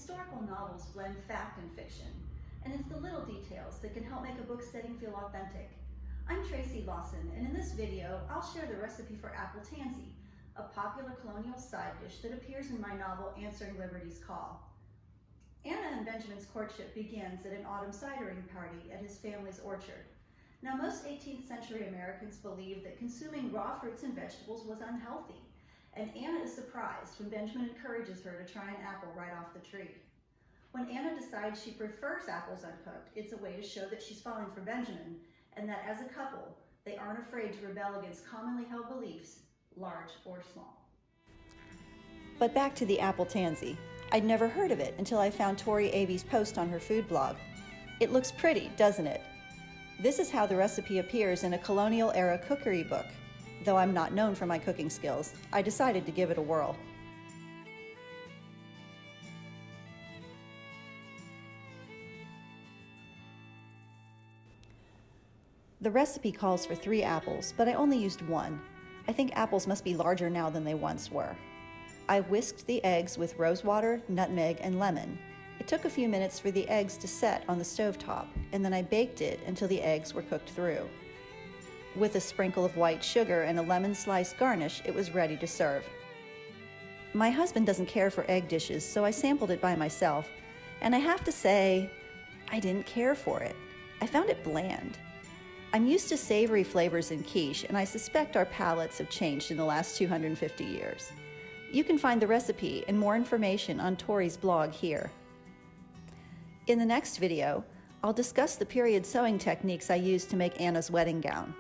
Historical novels blend fact and fiction, and it's the little details that can help make a book setting feel authentic. I'm Tracy Lawson, and in this video, I'll share the recipe for apple tansey, a popular colonial side dish that appears in my novel Answering Liberty's Call. Anna and Benjamin's courtship begins at an autumn cidering party at his family's orchard. Now, most 18th century Americans believed that consuming raw fruits and vegetables was unhealthy, and Anna is surprised when Benjamin encourages her to try an apple right off the tree. When Anna decides she prefers apples uncooked, it's a way to show that she's falling for Benjamin, and that as a couple, they aren't afraid to rebel against commonly held beliefs, large or small. But back to the apple tansey. I'd never heard of it until I found Tori Avey's post on her food blog. It looks pretty, doesn't it? This is how the recipe appears in a colonial era cookery book. Though I'm not known for my cooking skills, I decided to give it a whirl. The recipe calls for 3 apples, but I only used 1. I think apples must be larger now than they once were. I whisked the eggs with rosewater, nutmeg, and lemon. It took a few minutes for the eggs to set on the stovetop, and then I baked it until the eggs were cooked through. With a sprinkle of white sugar and a lemon slice garnish, it was ready to serve. My husband doesn't care for egg dishes, so I sampled it by myself, and I have to say, I didn't care for it. I found it bland. I'm used to savory flavors in quiche, and I suspect our palates have changed in the last 250 years. You can find the recipe and more information on Tori's blog here. In the next video, I'll discuss the period sewing techniques I used to make Anna's wedding gown.